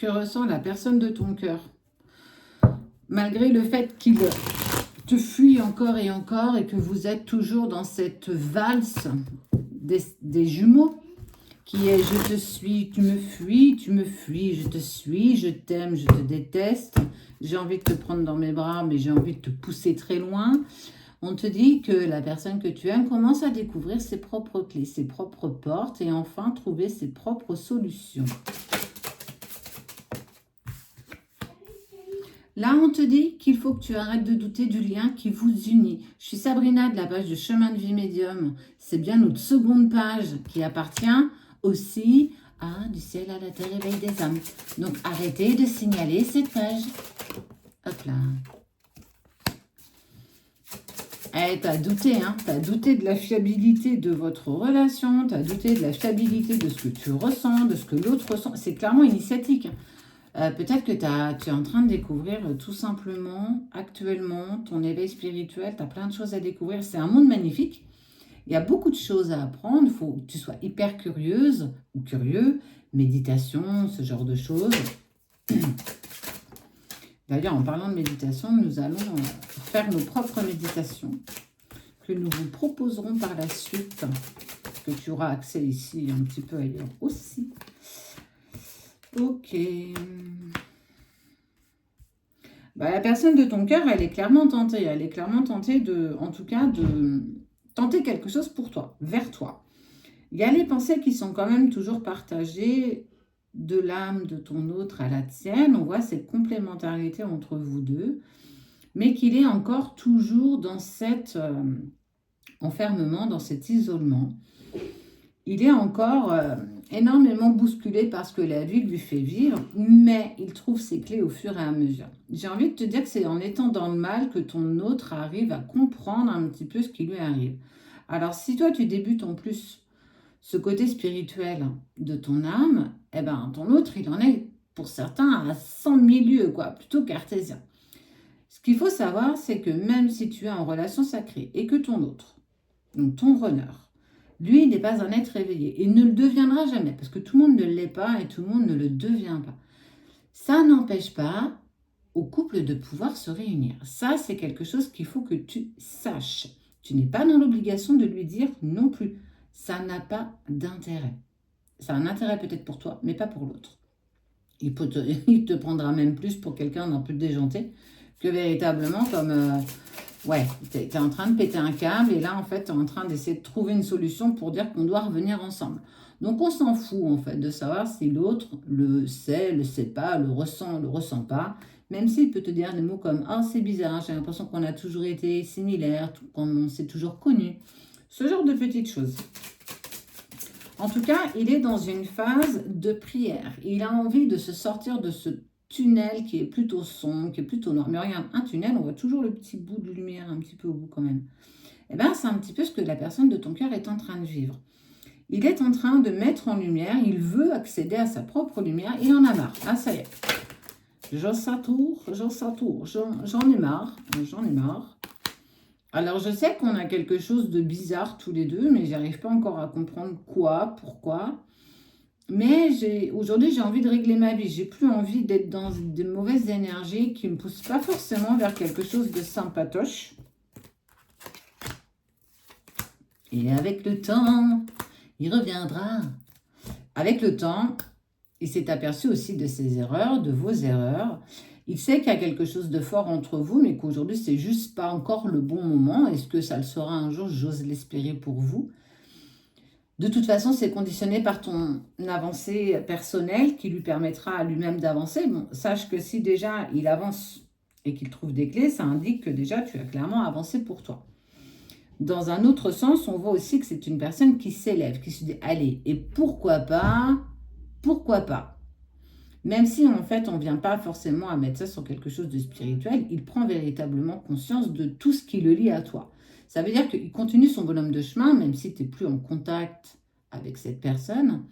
que ressent la personne de ton cœur. Malgré le fait qu'il te fuit encore et que vous êtes toujours dans cette valse des jumeaux qui est je te suis, tu me fuis, je te suis, je t'aime, je te déteste, j'ai envie de te prendre dans mes bras mais j'ai envie de te pousser très loin. On te dit que la personne que tu aimes commence à découvrir ses propres clés, ses propres portes et enfin trouver ses propres solutions. Là, on te dit qu'il faut que tu arrêtes de douter du lien qui vous unit. Je suis Sabrina de la page de Chemin de vie médium. C'est bien notre seconde page qui appartient aussi à Du ciel à la terre, éveil des âmes. Donc, arrêtez de signaler cette page. Hop là. Eh, t'as douté, hein? T'as douté de la fiabilité de votre relation, t'as douté de la fiabilité de ce que tu ressens, de ce que l'autre ressent. C'est clairement initiatique. Peut-être que tu es en train de découvrir tout simplement, actuellement, ton éveil spirituel. Tu as plein de choses à découvrir. C'est un monde magnifique. Il y a beaucoup de choses à apprendre. Il faut que tu sois hyper curieuse ou curieux. Méditation, ce genre de choses. D'ailleurs, en parlant de méditation, nous allons faire nos propres méditations que nous vous proposerons par la suite. Que tu auras accès ici un petit peu ailleurs aussi. Ok. Bah, la personne de ton cœur, elle est clairement tentée. Elle est clairement tentée en tout cas, de tenter quelque chose pour toi, vers toi. Il y a les pensées qui sont quand même toujours partagées de l'âme de ton autre à la tienne. On voit cette complémentarité entre vous deux, mais qu'il est encore toujours dans cet enfermement, dans cet isolement. Il est encore énormément bousculé par ce que la vie lui fait vivre, mais il trouve ses clés au fur et à mesure. J'ai envie de te dire que c'est en étant dans le mal que ton autre arrive à comprendre un petit peu ce qui lui arrive. Alors, si toi, tu débutes en plus ce côté spirituel de ton âme, eh ben, ton autre, il en est, pour certains, à 100 000 lieues, quoi, plutôt cartésien. Ce qu'il faut savoir, c'est que même si tu es en relation sacrée et que ton autre, donc ton runner, lui, il n'est pas un être éveillé. Il ne le deviendra jamais, parce que tout le monde ne l'est pas et tout le monde ne le devient pas. Ça n'empêche pas au couple de pouvoir se réunir. Ça, c'est quelque chose qu'il faut que tu saches. Tu n'es pas dans l'obligation de lui dire non plus. Ça n'a pas d'intérêt. Ça a un intérêt peut-être pour toi, mais pas pour l'autre. Il te prendra même plus pour quelqu'un d'un peu déjanté que véritablement comme... ouais, tu es en train de péter un câble et là, en fait, tu es en train d'essayer de trouver une solution pour dire qu'on doit revenir ensemble. Donc, on s'en fout, en fait, de savoir si l'autre le sait pas, le ressent pas. Même s'il peut te dire des mots comme « Ah, c'est bizarre, j'ai l'impression qu'on a toujours été similaires, qu'on s'est toujours connus. » Ce genre de petites choses. En tout cas, il est dans une phase de prière. Il a envie de se sortir de ce tunnel qui est plutôt sombre, qui est plutôt noir. Mais regarde, un tunnel, on voit toujours le petit bout de lumière un petit peu au bout quand même. Eh bien, c'est un petit peu ce que la personne de ton cœur est en train de vivre. Il est en train de mettre en lumière, il veut accéder à sa propre lumière, il en a marre. Ah, ça y est. J'en satoure, j'en ai marre. Alors, je sais qu'on a quelque chose de bizarre tous les deux, mais j'arrive pas encore à comprendre quoi, pourquoi. Mais aujourd'hui, j'ai envie de régler ma vie. J'ai plus envie d'être dans de mauvaises énergies qui ne me poussent pas forcément vers quelque chose de sympatoche. Et avec le temps, il reviendra. Avec le temps, il s'est aperçu aussi de ses erreurs, de vos erreurs. Il sait qu'il y a quelque chose de fort entre vous, mais qu'aujourd'hui, c'est juste pas encore le bon moment. Est-ce que ça le sera un jour? J'ose l'espérer pour vous. De toute façon, c'est conditionné par ton avancée personnelle qui lui permettra à lui-même d'avancer. Bon, sache que si déjà il avance et qu'il trouve des clés, ça indique que déjà tu as clairement avancé pour toi. Dans un autre sens, on voit aussi que c'est une personne qui s'élève, qui se dit « Allez, et pourquoi pas? Pourquoi pas ?» Même si en fait on ne vient pas forcément à mettre ça sur quelque chose de spirituel, il prend véritablement conscience de tout ce qui le lie à toi. Ça veut dire qu'il continue son bonhomme de chemin, même si tu n'es plus en contact avec cette personne.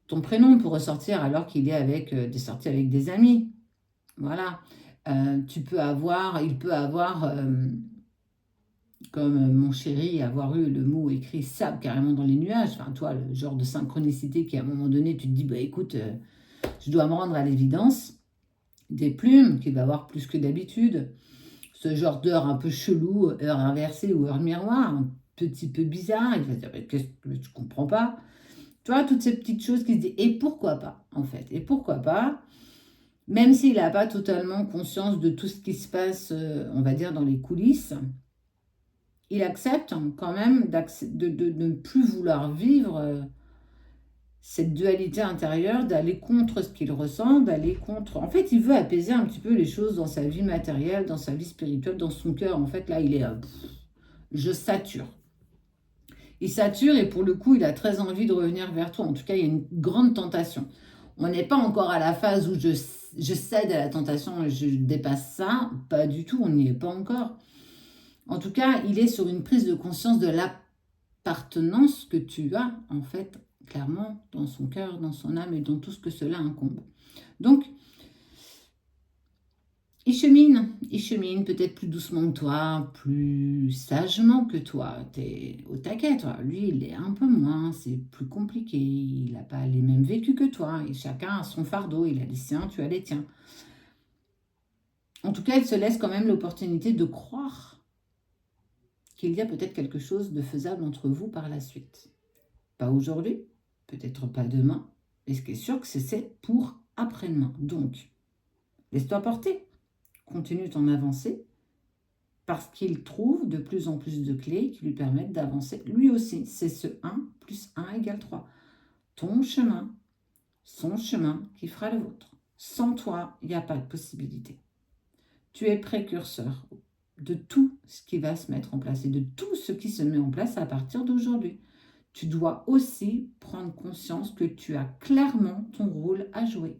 Ton prénom peut ressortir alors qu'il est avec des sorties avec des amis. Voilà. Il peut avoir, comme mon chéri, avoir eu le mot écrit sable carrément dans les nuages. Enfin, toi, le genre de synchronicité qui, à un moment donné, tu te dis, bah écoute, Je dois me rendre à l'évidence. Des plumes qu'il va avoir plus que d'habitude. Ce genre d'heure un peu chelou, heure inversée ou heure miroir, un petit peu bizarre. Il va se dire, mais qu'est-ce que tu comprends pas? Tu vois, toutes ces petites choses qui se disent, et pourquoi pas, en fait? Et pourquoi pas? Même s'il n'a pas totalement conscience de tout ce qui se passe, on va dire, dans les coulisses, il accepte quand même de ne plus vouloir vivre cette dualité intérieure, d'aller contre ce qu'il ressent, d'aller contre... En fait, il veut apaiser un petit peu les choses dans sa vie matérielle, dans sa vie spirituelle, dans son cœur. En fait, là, il est... je sature. Il sature et pour le coup, il a très envie de revenir vers toi. En tout cas, il y a une grande tentation. On n'est pas encore à la phase où je cède à la tentation et je dépasse ça. Pas du tout, on n'y est pas encore. En tout cas, il est sur une prise de conscience de l'appartenance que tu as, en fait, clairement, dans son cœur, dans son âme et dans tout ce que cela incombe. Donc, il chemine peut-être plus doucement que toi, plus sagement que toi. Tu es au taquet, toi. Lui, il est un peu moins, c'est plus compliqué. Il n'a pas les mêmes vécus que toi. Et chacun a son fardeau. Il a les siens, tu as les tiens. En tout cas, il se laisse quand même l'opportunité de croire qu'il y a peut-être quelque chose de faisable entre vous par la suite. Pas aujourd'hui, peut-être pas demain, mais ce qui est sûr que c'est pour après-demain. Donc, laisse-toi porter. Continue ton avancée parce qu'il trouve de plus en plus de clés qui lui permettent d'avancer lui aussi. C'est ce 1 plus 1 égale 3. Ton chemin, son chemin qui fera le vôtre. Sans toi, il n'y a pas de possibilité. Tu es précurseur de tout ce qui va se mettre en place et de tout ce qui se met en place à partir d'aujourd'hui. Tu dois aussi prendre conscience que tu as clairement ton rôle à jouer.